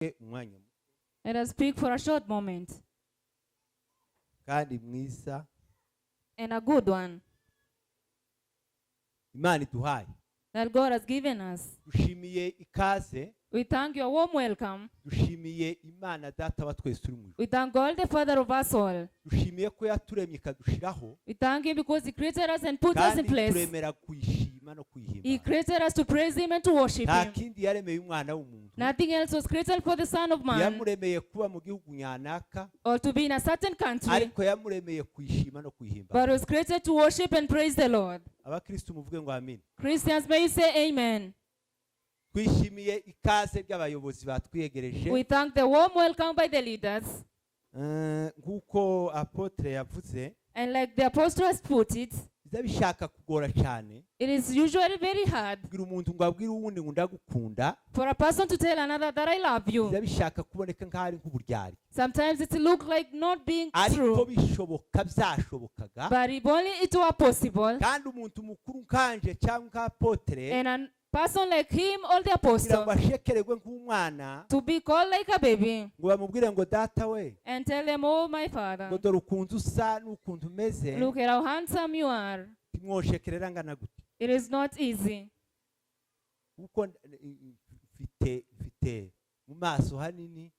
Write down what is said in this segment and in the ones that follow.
Let us speak for a short moment. Kandi mwiza And a good one Imana iduhaye. that God has given us. Dushimiye ikaze. We thank your warm welcome. Dushimiye Imana Data wa twese turi mu ijuru. We thank God the Father of us all. Dushimiye ko yaturemye ikadushiraho. We thank Him because He created us and put us in place. Turemera kuyishima no kuyihimba. He created us to praise Him and to worship Nta Him. kindi yaremeye umwana w'umuntu. Nothing else was created for the Son of Man Yamuremeye kuba mu gihugu nyanaka. or to be in a certain country, Ariko yamuremeye kuyishima no kuyihimba. but was created to worship and praise the Lord. Abakristo muvuge ngo amen. Christians, may you say amen. Twishimiye ikaze ry'abayobozi batwiyegereje. We thank the warm welcome by the leaders. Nguko apotre yavuze, And like the apostle has put it, biza bishaka kugora cyane. it is usually very hard Kugira umuntu ngo abwire uwundi ngo ndagukunda. for a person to tell another that I love you. Biza bishaka kuboneka nk'ari nk'uburyari. Sometimes it looks like not being Ariko true, bishoboka byashobokaga. but if only it were possible, Kandi umuntu mukuru nkanje cyangwa nk'apotre and a person like him or the kugira apostle ngo ashekererwe nk'umwana to be called like a baby ngo bamubwire ngo data we and tell them, oh my ngo Father, dore ukuntu usa n'ukuntu umeze look at how handsome you are. timwoshekerera ngana gute. It is not easy. Kuko mfite mu maso hanini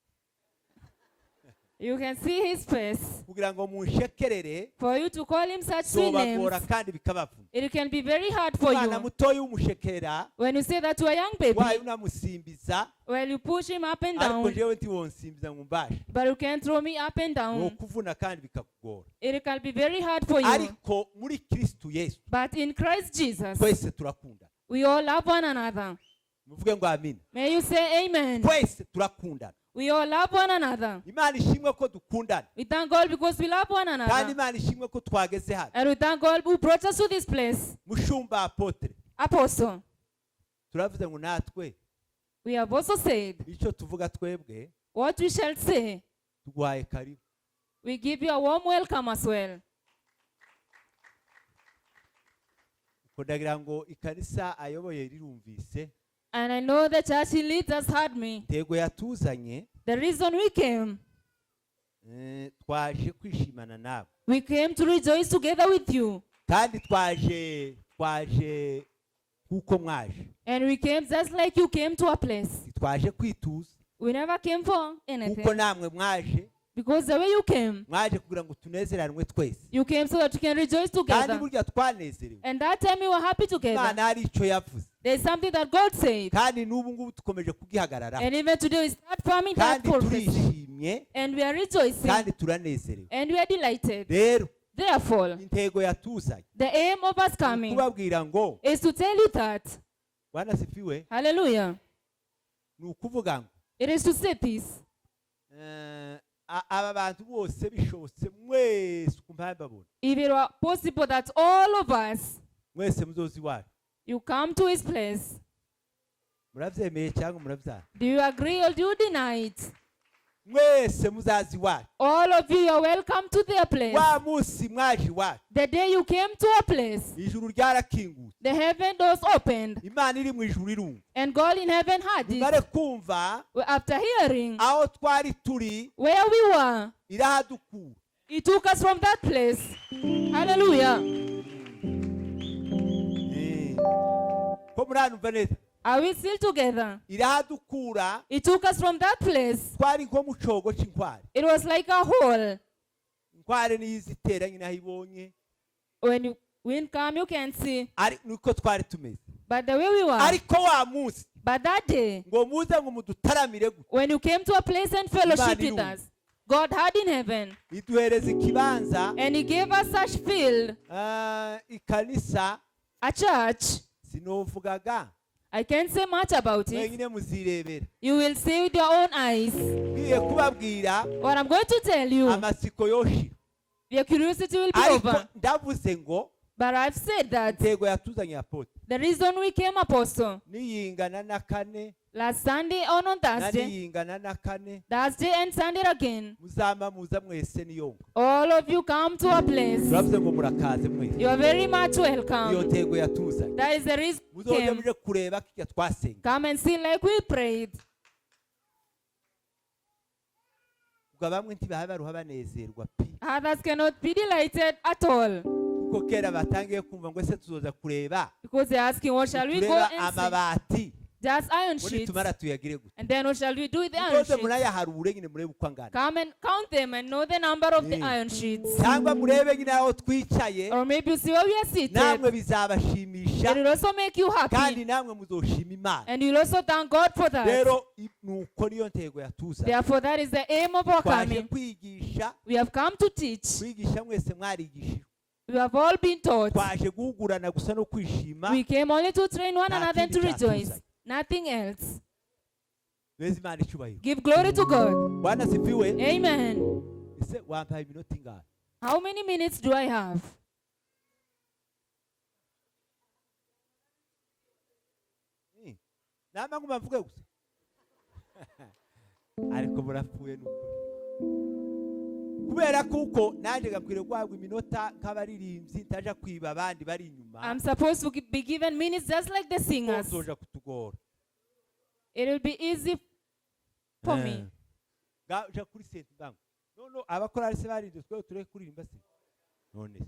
You can see his face. kugira ngo munshekerere For you to call him such sweet zobagora names, kandi bikabavuna. it can be very hard for Umwana you. mutoya w'umushekera When you say that to a young wayo baby, unamusimbiza well, you push him up and ariko down, jewe ntiwonsimbiza ngo mbashe. but you can't throw me up and Ni down. ukuvuna kandi bikakugora. It can be very hard for you. Ariko muri Kristo Yesu But in Christ Jesus, twese turakunda. we all love one another. Muvuge ngo amina. May you say amen. Twese turakundana. We all love one another. Imana ishimwe ko dukundana. We thank God because we love one Kandi another. Imana ishimwe ko twageze hano. And we thank God who brought us to this place. Mushumba apotre. Apostle, Turavuze ngo natwe we have also said icyo tuvuga twebwe what we shall say. tugwaye karibu. We give you a warm welcome as well. Kudagira ngo ikanisa ayoboye rirumvise. And I know the church he leads has heard me. Tego yatuzanye The reason we came twaje kwishimana nawe. we came to rejoice together with you. Kandi twaje kuko mwaje. And we came just like you came to a place. Twaje kwituza. We never came for Kuko anything. namwe mwaje. Because the way you came, Mwaje kugira ngo tunezeranwe twese. you came so that we can rejoice Kandi together. burya twanezerewe. And that time we were happy together. Imana hari icyo yavuze. There's something that God said. Kandi n'ubu ngubu dukomeje kugihagararaho. And even today we start farming that Kandi prophecy. turishimye. And we are rejoicing. Kandi turanezerewe. And we are delighted. Rero Therefore, intego yatuzanye the aim of us coming kubabwira ngo is to tell you that, Bwana sifiwe, hallelujah, ni ukuvuga ngo it is to say this. aba bantu bose bishobotse mwese ukumva babona If it were possible that all of us, mwese muzozi wacu. you come to his place, Murabyemeye cyangwa murabyara? do you agree or do you deny it? Mwese muzazi wacu. All of you are welcome to their place. Wa munsi mwaje wacu. The day you came to a place, Ijuru ryarakingutse. the heaven doors opened, Imana iri mu ijuru irumva. and God in heaven heard Mumare it. kumva After hearing aho twari turi where we were, irahadukura. he took us from that place. Hallelujah. Ko muranumva neza? Are we still together? Irahadukura. He took us from that place. Twari nko mu cogo c'inkware. It was like a hole. Inkware nizitera nyina hibonye. When you wind come, you can see. Ari nuko twari tumeze. But the way we were, Ariko wa munsi but that day, ngo muze ngo mudutaramire gute. when you came to a place and fellowship Imana with irumva. us, God had in heaven, Iduhereza ikibanza and he gave us such field, ikanisa a church. sinovugaga. I can't say much about it. Mwenyine muzirebera. You will see with your own eyes. Ngiye kubabwira What I'm going to tell you, amasiko yoshira. your curiosity will be Ariko over. ndavuze ngo But I've said that intego yatuzanye apotre. the reason we came, apostle, Niyingana na kane. last Sunday on Thursday, Naniyingana na kane. Thursday and Sunday again, Muzama muza mwese niyonga. all of you come to a place. Turavuze ngo murakaze mwese. You are very much Iyo welcome. ntego yatuzanye. That is the reason we Muzoje came. muje kureba kijya twasenga. Come and see like we prayed. ngo bamwe ntibaha baruha banezerwa pe Others cannot be delighted at all. kuko kera batangiye kumva ngo ese tuzoza kureba Because they're asking, what shall we go tureba and see? amabati Just iron ngo sheets. nitumara tuyagire gute And then what shall we do with the iron muze sheets? munayaharure nyine murebe uko angana Come and count them and know the number of the Yeah. iron sheets. cyangwa murebe nyine aho twicaye Or maybe you see where we are seated. namwe bizabashimisha It will also make you kandi happy. namwe muzoshima imana And you'll also thank God for that. rero nuko niyo ntego yatuza Therefore, that is the aim of our twaje coming. kwigisha We have come to teach. kwigisha mwese mwarigishijwe We have all been taught. twaje guhugurana gusa no kwishima We came only to train one Nta another and to kindi rejoice. cyatuzanye. Nothing else. beza imana icyubahiro Give glory to God. bwana sifiwe Amen. ese wampaye iminota ingahe How many minutes do I have? nama nguma mvuge gusa ariko murapfuye n'ukuri kubera kuko nanjye gakwiriye guhabwa iminota nk'abaririmbyi ntaja kwiba abandi bari inyuma I'm supposed to be given minutes just like the singers. nzoja kutugora It will be easy for me. gaja kuri senti bangu none abakorari se barinde twe tureke kuririmba se none se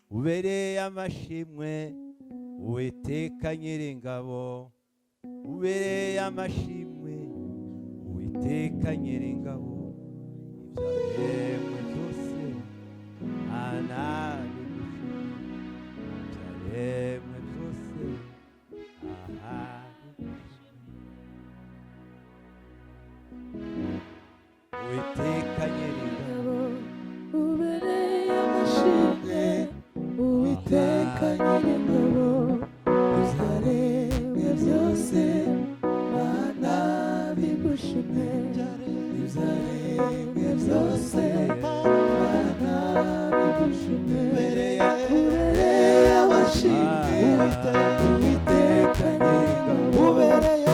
ubereye amashimwe uwiteka nyir'ingabo ubereye amashimwe uwiteka nyir'ingabo ibyaremwe byose ibyaremwe byose uwiteka nyir'ingabo ubereye amashimwe uwiteka nyir'ingabo ibyaremwe byose mana bigushimwe ibyaremwe byose mana bigushimwe ubereye amashimwe uwiteka nyir'ingabo ubereye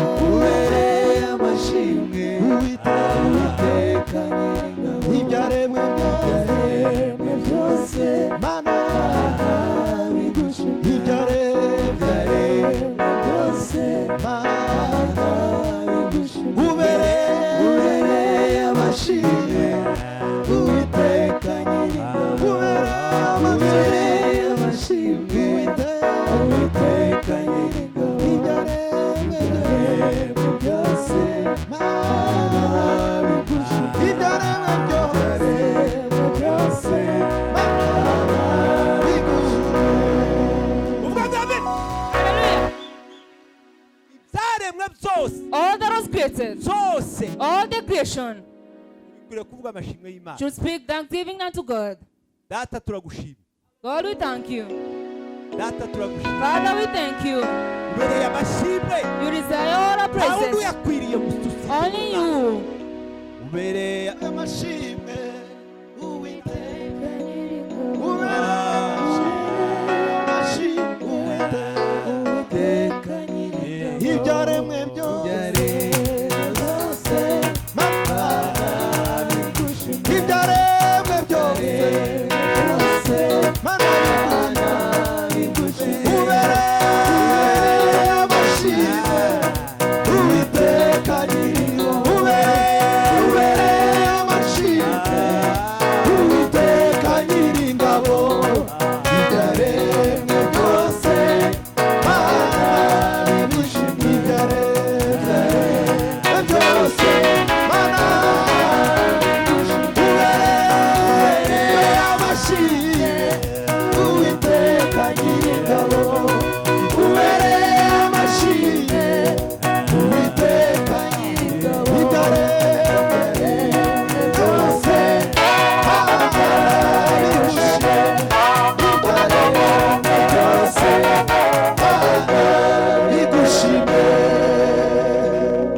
amashimwe uwiteka nyir'ingabo ibyaremwe byose mana bigushimwe ibyaremwe byose mana bigushimwe ubereye amashimwe uwiteka nyir'ingabo ubereye amashimwe uwiteka nyir'ingabo ibyaremwe byose mana bigushimwe ibyaremwe byose mana bigushimwe uvuga ngo amen Hallelujah. ibyaremwe byose All that was created, byose all the creation, bikwiriye kuvuga amashimwe y'imana should speak thanksgiving unto God. data turagushima God, we thank you. data turagushima Father, we thank you. ubereye amashimwe You desire all our nta wundi praises. uyakwiriye gususa Only you. ubereye amashimwe uwiteka nyir'ingabo uwiteka nyir'ingabo ibyaremwe byose mana bigushimwe ibyaremwe byose mana bigushimwe ubereye amashimwe uwiteka nyir'ingabo ubereye amashimwe uwiteka nyir'ingabo ibyaremwe byose mana bigushimwe ibyaremwe byose mana bigushimwe ubereye amashimwe uwiteka nyir'ingabo ubereye amashimwe uwiteka nyir'ingabo ibyaremwe byose mana bigushimwe ibyaremwe byose mana bigushimwe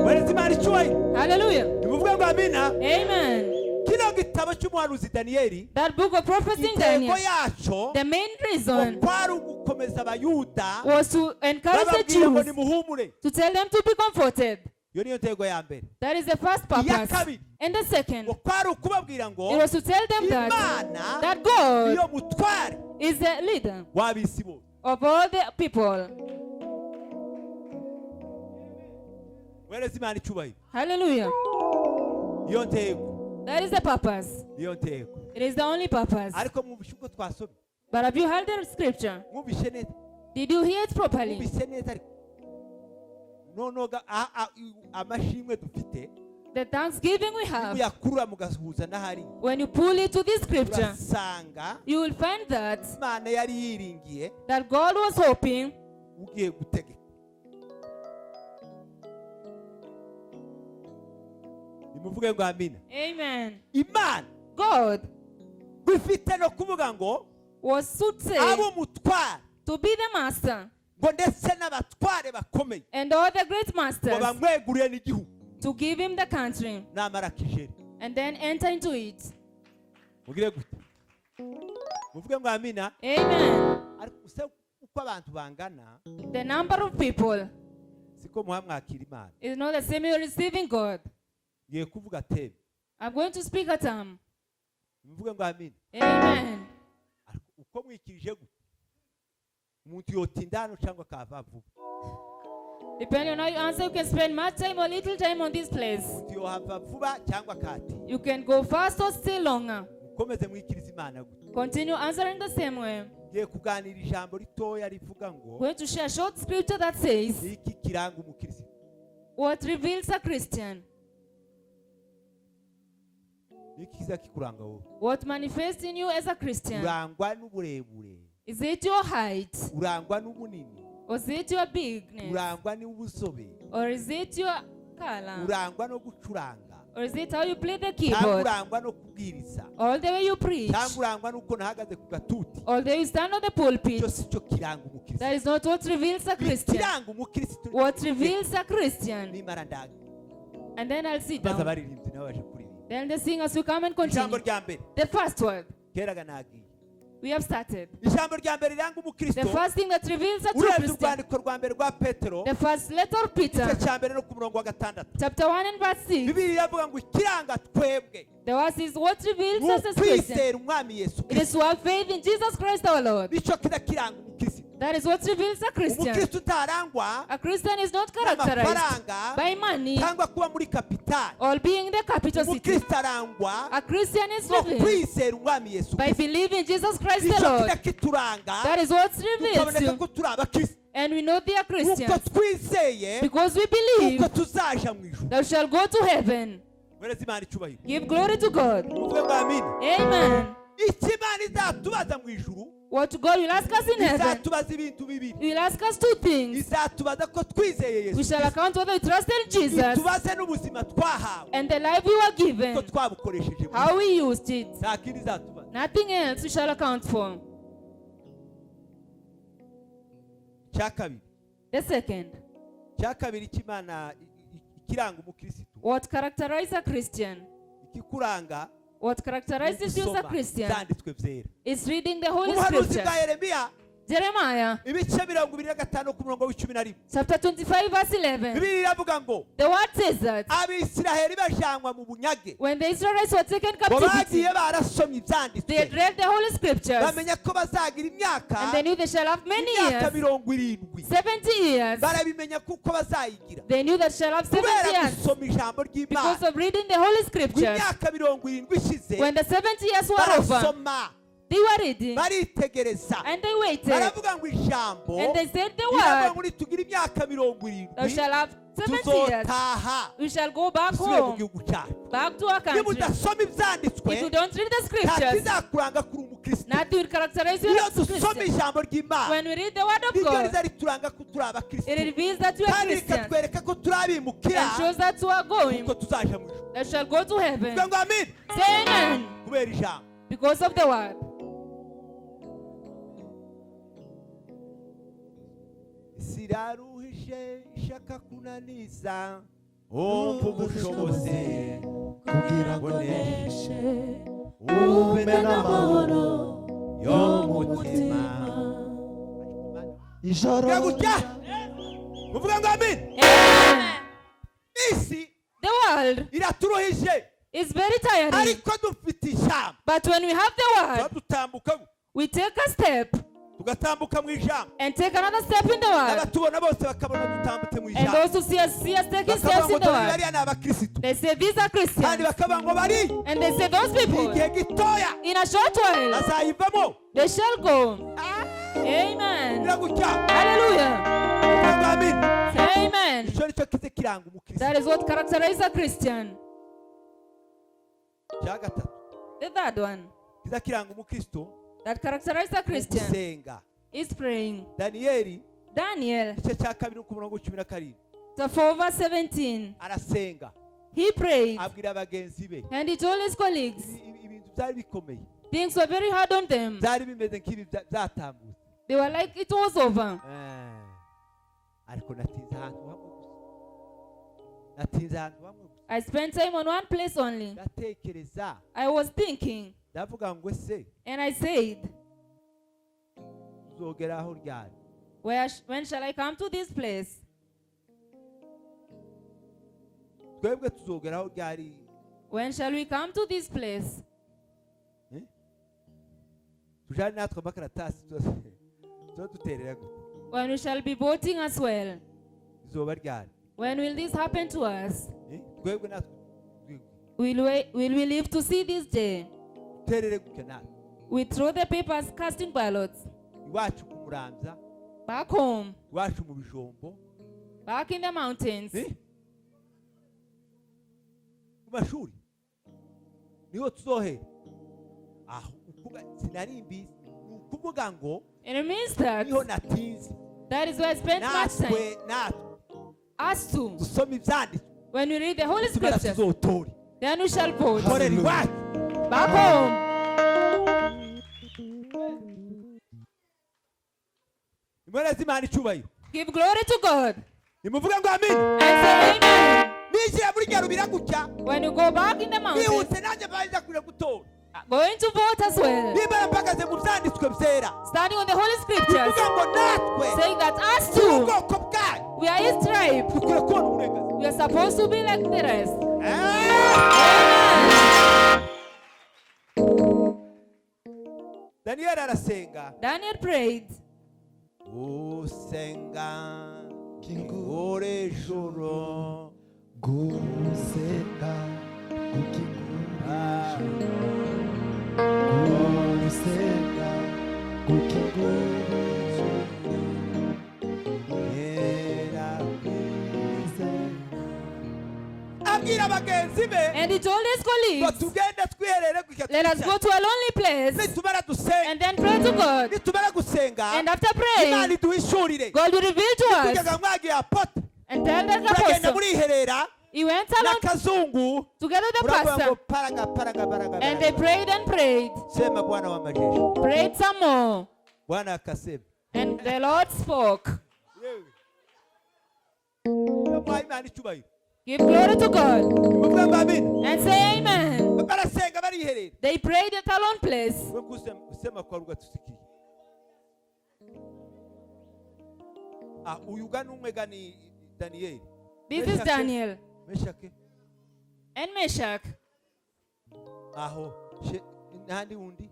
weretse imana icyubahiro Hallelujah. nimuvuge ngo amina Amen. kino gitabo cy'umuhanuzi daniyeli That book of prophecy in intego Daniel, yaco the main reason kwari ugukomeza abayuda was to encourage the bababwira ngo Jews, nimuhumure to tell them to be comforted. iyo niyo ntego ya mbere That is the first purpose. kabiri. And the second, ngo kwari ukubabwira ngo it was to tell them that imana God niyo mutware is the leader w'ab'isi bose of all the people. wereza imana icyubahiro. Hallelujah. Iyo ntego, That is the purpose. iyo ntego. It is the only purpose. Ariko mwumvishe uko twasomye, But have you heard the scripture? mwumvishe neza, Did you hear it properly? mwumvishe neza. Ariko noneho amashimwe dufite The thanksgiving we have, muyakurura mugahuza n'ahari, when you pull it to this scripture, urasanga you will find that Imana yari yiringiye God was hoping ugiye gutegeka. Nimuvuge ngo amina. Amen. Imana God bifite no kuvuga ngo was so say abo mutwara to be the master, ngo ndetse n'abatware bakomeye and all the great ngo masters bamweguriye n'igihugu to give him the country namara kijeri. and then enter into it. Mugire gute? Muvuge ngo amina. Amen. Ariko use uko abantu bangana The number of people siko muha mwakira Imana. is not the same you're receiving God. Ngiye kuvuga tebe. I'm going to speak a term. Muvuge ngo amina. Amen. Ariko uko mwikirije gute? Umuntu yotinda hano cyangwa akava vuba. Depending on how you answer, you can spend much time or little time on this place. Umuntu yohava vuba cyangwa akati. You can go fast or stay longer. Mukomeze mwikiriza Imana gute. Continue answering the same way. Ngiye kuganira ijambo ritoya rivuga ngo I'm going to share a short scripture that says, iki kiranga umukristo. what reveals a Christian? Iki kiza kikuranga wowe. What manifests in you as a Christian? Urangwa n'uburebure. Is it your height? Urangwa n'ubunini. Or is it your bigness? Urangwa n'ubusobe. Or is it your color? Urangwa no gucuranga. Or is it how you play the Cyangwa keyboard? urangwa no kubwiriza. All the way you preach? Cyangwa urangwa n'uko nahagaze ku gatuti. All the way you stand on the pulpit? Cyo si cyo kiranga umukristo. That is not what reveals a Christian. Kiranga umukristo. What reveals a Christian? Nimara ndaga. And then I'll sit Baza down. baririmbyi nabo baje kuririmba. Then the singers will come and Ijambo continue. rya mbere. The first word, Keraga nagiye. we have started. Ijambo rya mbere riranga umukristo. The first thing that reveals a true Urebye Christian. urwandiko rwa mbere rwa Petero. The first letter of Igice Peter, cya mbere no ku murongo wa 6. chapter 1 and verse 6. Bibiliya iravuga ngo ikiranga twebwe. The verse is what reveals us as Christians. Kwizera umwami Yesu It is Kristo. to have faith in Jesus Christ our Lord. Nicyo kiranga umukristo. That is what reveals a Christian. Umukristo utarangwa A Christian is not characterized n'amafaranga by money cyangwa kuba muri kapitali. or being the capital city. Umukristo arangwa A Christian is no revealed kwizera umwami Yesu by Kristo. believing Jesus Christ the Nicyo Lord. kituranga. That is what reveals Tukaboneka you. ko turi abakristo. And we know they are Uko Christians twizeye because we believe uko tuzaja mu ijuru. that we shall go to heaven. Wereza Imana icyubahiro. Give glory to God. Muvuge ngo amina. Amen. Icyo Imana izatubaza mu ijuru, What God will ask us in heaven, izatubaza ibintu bibiri. He will ask us two things. Izatubaza ko twizeye We Yesu shall Kristo. account whether we trusted Jesus Itubaze n'ubuzima twahawe and the life we were ko given, twabukoresheje. how we used it. Nta kindi izatubaza. Nothing else we shall account for. Cya kabiri. The second, Cya kabiri cy'Imana ikiranga umukristo. what characterizes a Christian? Ikikuranga What characterizes you as a gusoma Christian ibyanditswe byera. is reading the Holy Ubuhanuzi bwa Scripture. Yeremiya Jeremiah ibice 25 ku murongo w'11. chapter 25 verse 11. Bibiliya iravuga ngo The word says that Abisiraheli bajyanwa mu bunyage when the Israelites were taken ngo captivity, bagiye barasomye they ibyanditswe read the Holy Scriptures bamenya ko bazagira imyaka and they knew they shall have many imyaka years, 70. 70 years. Barabimenya kuko bazayigira They knew that shall have 70 kubera years gusoma ijambo because ry'Imana. of reading the Holy Scriptures. Imyaka 70 ishize When the 70 years were over, barasoma they were reading baritegereza and they waited. baravuga ngo ijambo And they said the riravuga word, ngo nitugira imyaka 70 thou shall have 70 years. tuzotaha We shall go back dusubire mu home, gihugu cyacu. back to our Niba country. udasoma ibyanditswe If you don't read the nta Scriptures, kizakuranga kuri umukristo. nothing will characterize you Iyo as a dusoma Christian. ijambo ry'Imana When we read the Word of niryo God, riza rituranga ko turi abakristo it reveals that we are kandi Christians rikatwereka ko turi abimukira and shows that we are going, kuko tuzaja mu ijuru. that shall go to heaven. Tuvuge ngo amen Say amen. kubera ijambo. Because of the Word. Siraruhishe ishaka kunaniza umva ubushobozi kugira ngo neshe ube n'amahoro y'umutima. ijoro Gutya muvuga ngo amen. Amen. Isi The world iraturuhije is very tiring. ariko dufite ijambo But when we have the Word, dutambuka we take a step tugatambuka mu ijambo and take another step in the word. n'abatubona bose bakabona dutambutse mu And ijambo those who see us taking bakavuga steps ngo in the dore word. bariya ni abakirisitu They say these are kandi Christians. bakavuga ngo bari And they say those people, igihe gitoya in a short while, bazayivamo they shall go. Amen. biragutya Hallelujah. amen. Say amen. icyo nicyo kize kiranga umukirisitu. That is what characterizes a Christian. cya gatatu The third one kiza kiranga umukristo that characterizes a Christian gusenga. is praying. daniyeli Daniel, igice cya kabiri ku murongo 17 chapter 4, verse 17. arasenga He prayed abwira bagenzi be and he told his colleagues ibintu byari bikomeye things were very hard on them. byari bimeze nk'ibi byatambutse. They were like it was over. ariko natinze ahantu hamwe gusa natinze ahantu hamwe gusa I spent time on one place only. ndatekereza I was thinking ndavuga ngo ese and I said, tuzogeraho ryari? when shall I come to this place? twebwe tuzogeraho ryari? When shall we come to this place? tujane natwe amakaratasi tuzo duterera gute? When we shall be voting as well? izoba ryari? When will this happen to us? twebwe natwe Will we live to see this day? duterere gutya natwe We throw the papers casting ballots iwacu ku Muramvya, back home, iwacu mu Bijombo, back in the mountains, ku mashuri niho tuzohera. aho sinari mbizi ni ukuvuga ngo and it means that niho natinze that is where I spent much time. natwe Us too. dusoma ibyanditswe When we read the Holy tubara Scriptures, tuzotore then we shall vote korera iwacu. back home. imana z'Imana icyubahiro. Give glory to God nimuvuga ngo amin. and say amen. ninjira muri rya rubira gutya When you go back in the mountains, bihuse nanjye baza kure gutora. going to vote as well, niba mpagaze mu byanditswe byera standing on the Holy Scriptures, bivuga ngo natwe saying that us turi too, ubwoko bwayo we are His tribe. dukwiye kubona uburenganzira. We are supposed to be like the rest. daniyeli arasenga. Daniel prayed. usenga ore joro gusenga Ah. gusenga era abwira bagenzi be And he told his ngo colleagues, tugende twiherere gutya let us go to a lonely place nitumara dusenga and then pray to God. nitumara gusenga And after imana praying, iduhishurire God will reveal to us kugeza mwagiye apote and tell the muragenda apostle. muriherera He went along n'akazungu together with the muravuga ngo pastor, paraga and they prayed and prayed, sema bwana wa majeshi prayed some more, bwana akasema and the Lord spoke. mwaha imana icyubahiro. Give glory to God muvuga ngo amin. and say amen. barasenga bariherera They prayed at a lone place. we kusema kwa lugha tusikie. uyu gani umwe gani Danieli. This is Daniel Meshake and Meshach. aho nandi undi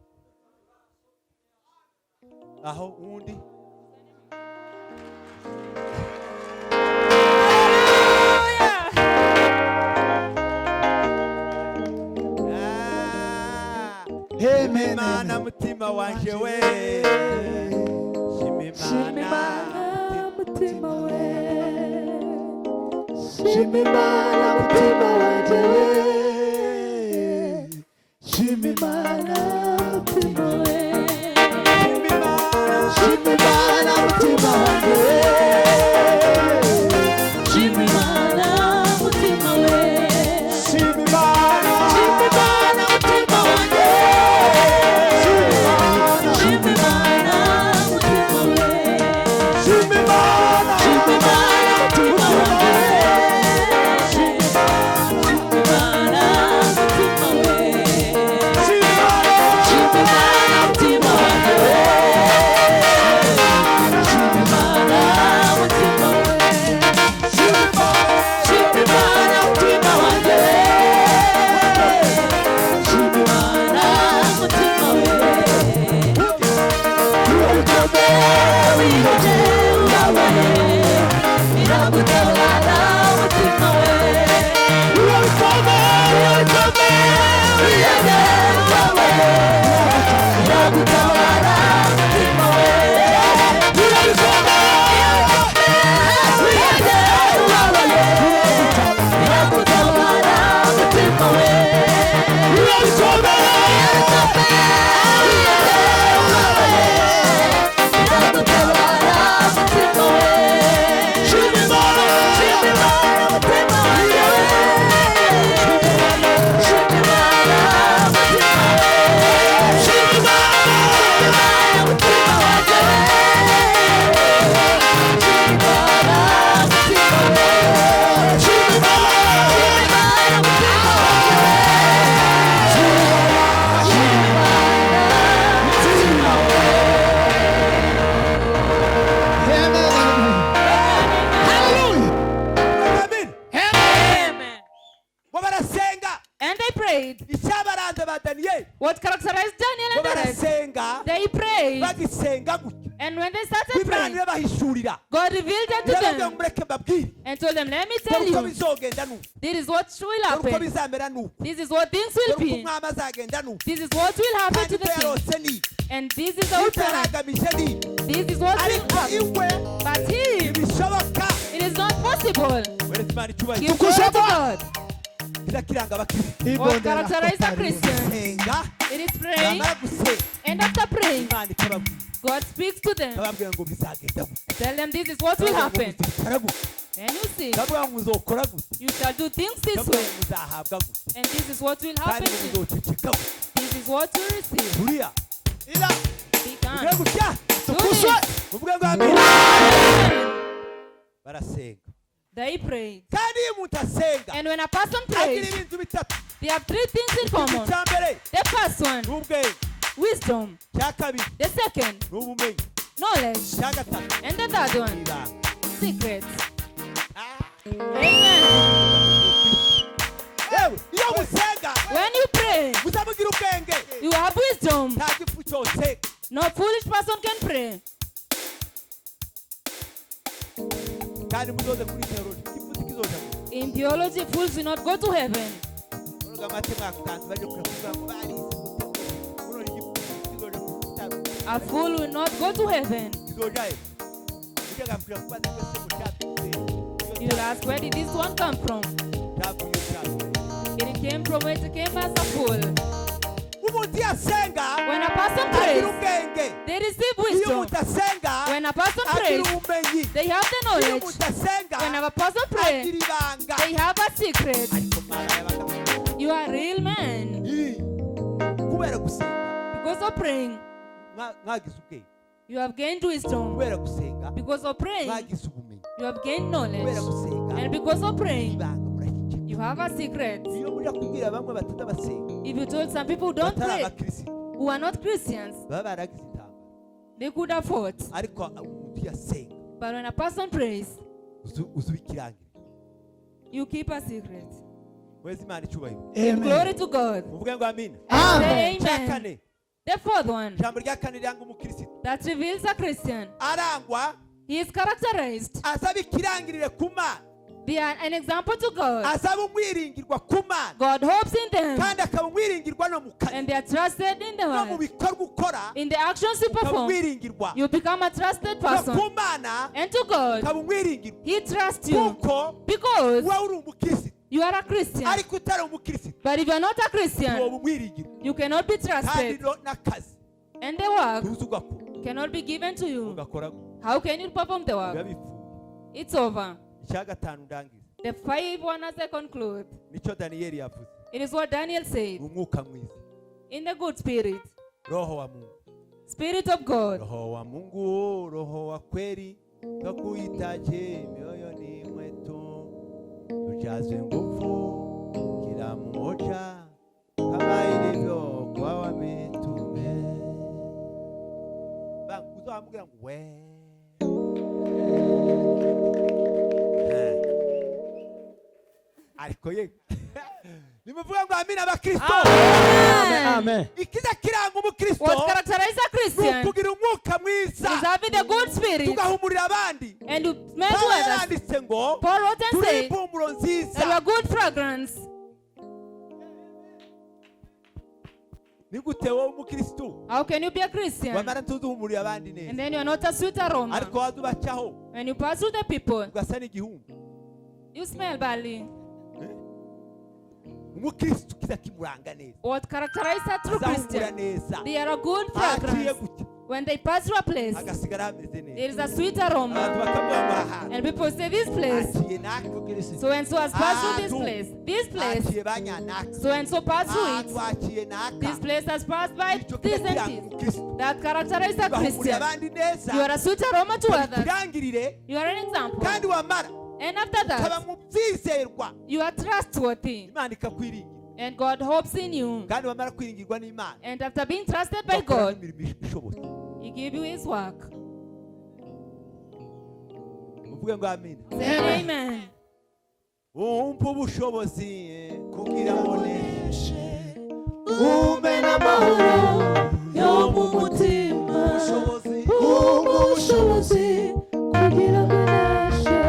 aho undi Shimimana mutima wanje we Shimimana mutima we. Shimimana mutima wanje we Shimimana mutima we Shimimana mutima wanje we Shimimana mutima we Shimimana mutima wanje Shimimana mutima we Shimimana mutima wanje Shimimana mutima we mutima we iragutabara mutima we iragutabara mutima we And they prayed. icyabaranze ba daniyeli What characterized Daniel bo and the rest? barasenga They prayed. bagisenga gutya And when they started bibiriya praying, irabahishurira God revealed it to irababwira ngo them mureke mbabwire and told them, let me dore tell uko you, bizogenda nuko this is what will dore uko happen. bizamera nuko This is what things will dore uko be. umwami azagenda nuko This is what will happen kandi to ibyo the king. yarose ni And this is our ibyo plan. yaragamije ni This is what will ariko happen. iwe But him, ntibishoboka it is not possible. weretse imana icyubahiro Give glory to God. kirakiranga abakirisitu What characterizes a Christian? senga It is praying, bamara gusenga and after praying, imana ikababwira God speaks to them. ikababwira ngo bizagenda gutya Tell them this is what will happen. muzikora gutya Then you see, ikavuga ngo muzokora gutya you shall do things this ikavuga way. ngo muzahabwa gutya And this is what will happen kandi to you. muzoceceka gutya This is what you receive. turiya Be muvuge kind. gutya Do this. muvuge ngo amina Amen. barasenga They prayed. kandi iyo umuntu asenga And when a person agira prays, ibintu bitatu they have three things in common. icya mbere The first one, ni ubwenge wisdom. icya kabiri The second, ni ubumenyi knowledge. icya gatatu And the third ni one, ibanga secrets. Ah. Amen. yewe iyo musenga When you pray, muzamugira ubwenge you have wisdom. nta gifu cyose No foolish person can pray. kandi muzoze kuri teoloji igifu kizoja mu In theology, fools will not go to heaven. uruga amate mwakutanze baje kuvuga ngo barize uno igifu kizoja mu kitaro A fool will not go to heaven. kizoja he ujyaga mpira kubaza kwese mu cyatse You will ask, where did this one come from? cyavuye cyatse It came from where it came as a fool. umuntu yasenga When a person agira prays, ubwenge they receive iyo wisdom. umuntu asenga When a person agira prays, ubumenyi they have the iyo knowledge. umuntu asenga When a person prays, agira ibanga they have a secret. ariko mwana yabaga You are a real man. kubera gusenga Because of praying, mwagize ubwenge you have gained wisdom. kubera gusenga Because of praying, mwagize ubumenyi you have gained kubera knowledge. gusenga And because of praying, ibanga muragicika you have a secret. iyo mujya kubwira bamwe batata basenga If you told some people who don't batari pray, abakirisitu who are not Christians, baba baragize intambara they could have fought. ariko umuntu yasenga But when a person prays, uzuba ikirangirire you keep a secret. weza imana icyubahiro Give glory to God. muvuge ngo amina Say icya amen. kane The fourth one ijambo rya kane riranga umukirisitu that reveals a Christian, arangwa he is characterized. azaba ikirangirire ku mana They are an example to God. azaba umwiringirwa ku mana God hopes in them, kandi akaba umwiringirwa no mu kazi and they are trusted in the no mu world. bikorwa ukora In the actions you ukaba perform, umwiringirwa you become a trusted no person. ku mana And to God, ukaba umwiringirwa He trusts you kuko because wowe uri umukirisitu you are a Christian. ariko utari umukirisitu But if you are not a wowe Christian, umwiringirwa you cannot be kandi trusted. n'akazi And the work tuzi ugakora cannot be given to you. ugakora How can you perform the biba work? bipfuye It's over. icya gatanu ndangiza The five one as I conclude, nicyo daniyeli yavuze it is what Daniel said. ni umwuka mwiza In the good spirit, roho wa mungu spirit of God, roho wa mungu roho wa kweli twakuhitaje mioyoni mwetu tujazwe nguvu kila mmoja kama ilivyo kwa wamitume uzohamubwira ngo we ariko ye nimuvuga ngo amina abakristo. Amen. Ikiza kiranga umukristo What characterizes a Christian kugira umwuka mwiza is having a good spirit tugahumurira abandi. and to smell to others. Yaranditse ngo Paul wrote and turi said impumuro that we nziza. are good fragrance. Ni gute wowe umukristo How can you be a Christian wamara tuduhumurira abandi and neza then you are not a sweet aroma? ariko wadubacaho When you pass through the people, ugasa n'igihumbi. you smell badly. Umukristo kiza kimuranga neza What characterizes a true azahumura Christian? neza They are a good aciye fragrance. gutya When they pass through a place, agasigara hameze there neza. is a sweet Abantu aroma. bakavuga ngo aha And people say, this place, aciye naka so and so has passed through this place. This place, aciye banyanaka so and so passed through it. twaciye naka. This place has passed by Icyo this kiza kiranga and this. umukristo That characterizes a ugahumurira Christian. abandi neza You are a sweet aroma to others. babikirangirire You are an example. kandi wamara And after ukaba that, mu byizerwa you are trustworthy. Imana ikakwiringira And God hopes in you. kandi wamara kwiringirwa n'Imana And after being trusted by ugakora God, imirimo ishobotse. He gives you His work. Muvuge ngo amina. Say amen. Umpa ubushobozi kugira aboneshe umpe n'amahoro yo mu mutima ubushobozi kugira ngo neshe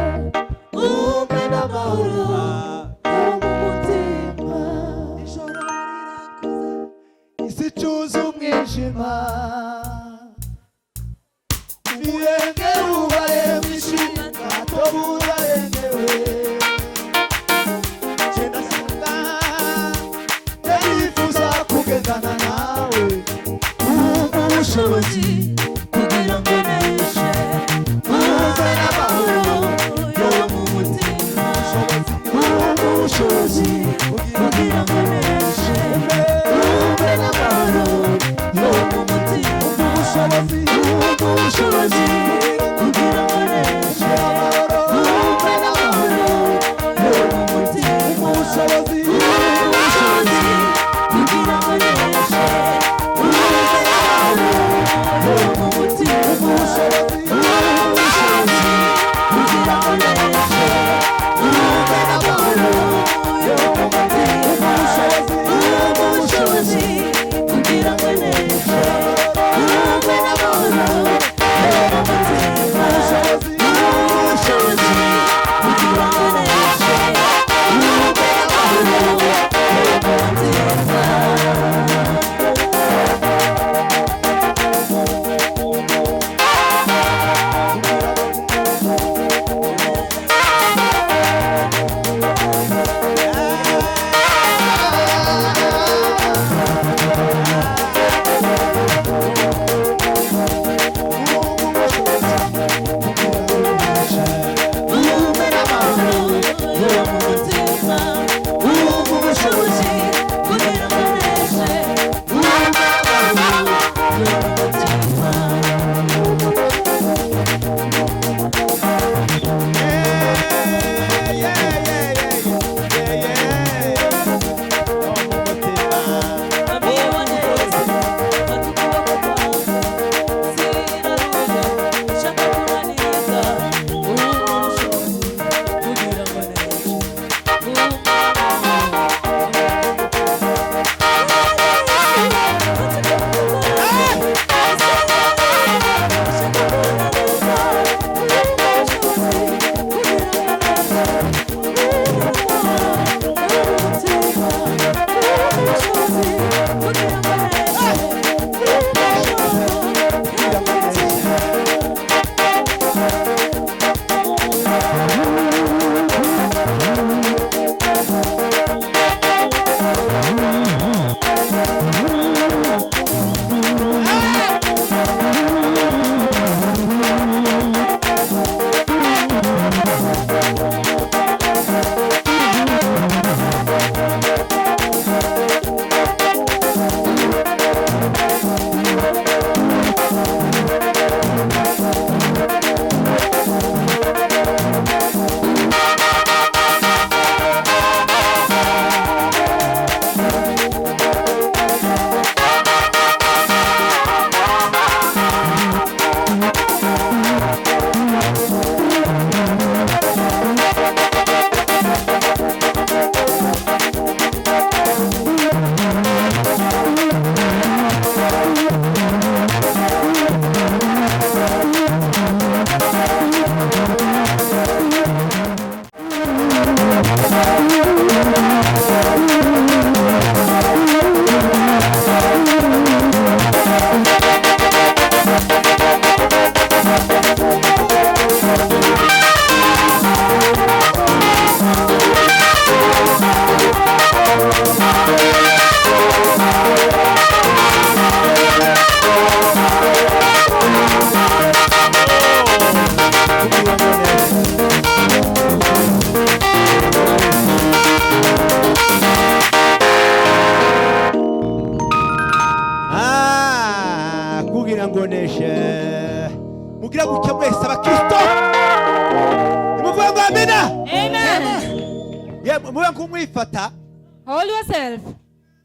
umpe n'amahoro yo mu mutima ijoro rirakuze isi icuza umwijima ibirenge ubaye mwinshi gato burarengewe genda sanga ndifuza kugendana nawe umpe ubushobozi kugira ngo neshe umpe n'amahoro yo mu mutima umpe ubushobozi kugira ngo neshe umpe n'amahoro yo mu mutima ubushobozi kugira ngo neshe umpe n'amahoro yo mu mutima ubushobozi kugira ngo neshe umpe n'amahoro yo mu mutima ubushobozi kugira ngo neshe umpe n'amahoro yo mu mutima ubushobozi kugira ngo neshe umpe n'amahoro yo mu mutima kugira ngo neshe mugira gutya mwese abakristo imuvuga ngo amina. Amen. Mube kumwifata, Hold yourself.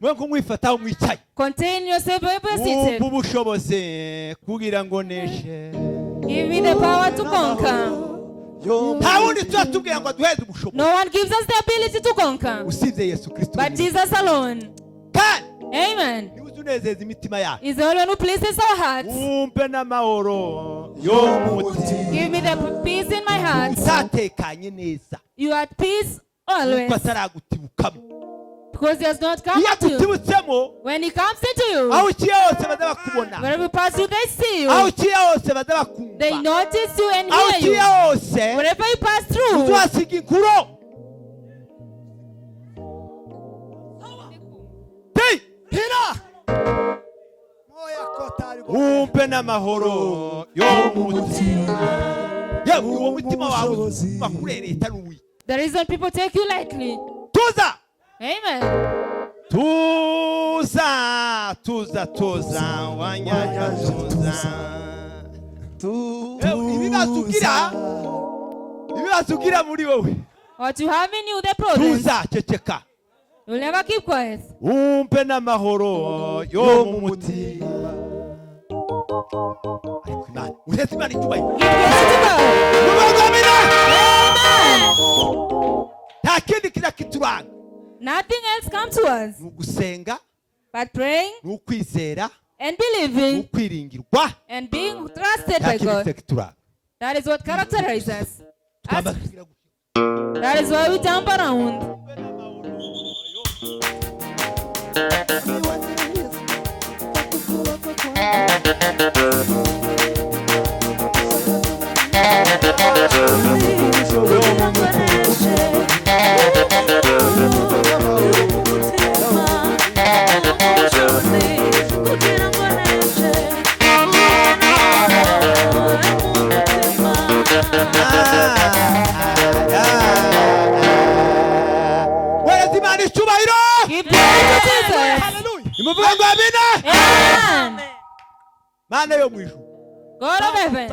mube kumwifata aho mwicaye. Contain yourself wherever you're seated. Ubushobozi kugira ngo neshe. Give me the power to conquer. Nta wundi turatubwira ngo aduheze ubushobozi No one gives us the ability to conquer usibye Yesu Kristo. but Jesus alone. Kandi Amen. niwe uzunezeza imitima yacu. Is the only one who pleases our hearts. Wumve n'amahoro yo mu mutima. Give me the peace in my heart. Utatekanye neza You are at peace kuko always ataragutibukamo. because he has not come Iyo to you. agutibutsemo When he comes into you, aho uciye hose baza bakubona, wherever you pass through, they see aho you. uciye hose baza bakumva, They notice you and aho hear uciye you. hose Wherever you pass through, uzasiga inkuru. Wumve n'amahoro yo mu mutima. Yewe uwo mutima wawe wakurereye itari uwi. the reason people take you lightly. Tuza, Amen. tuza, tuza, tuza, wanyanya tuza. Ibibazo ugira muri wowe. What you have in you, the problem. Tuza, ceceka. You'll never keep quiet. Wumve n'amahoro yo mu mutima. Ariko Imana, uretse Imana icyubahiro. Give glory to God. Amen. Nta kindi kiza kituranga. Nothing else comes to us Ni ugusenga, but praying ni ukwizera, and ni believing ukwiringirwa. and being trusted Nta by kindi God. kiza kituranga. That is what characterizes us. Twambaza kugira gutya. That is why we jump around. Weretse Imana icyubahiro. Give glory to Jesus. Imuvuga ngo amina. Amen. Mana yo mu ijuru, God of heaven,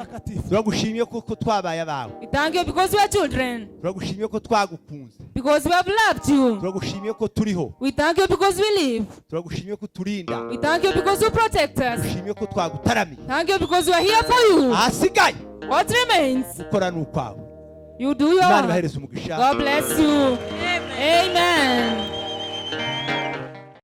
turagushimiye kuko twabaye abawe. we thank you because we are children, Turagushimiye ko twagukunze. because we have loved you. Turagushimiye ko turiho. We thank you because we live. Turagushimiye ko turinda. We thank you because you protect us. Turagushimiye ko twagutaramiye. Thank you because we are here for you. Ahasigaye What remains? gukora ni ukwawe. You do your Imana work. ibahereze umugisha. God bless you. Amen.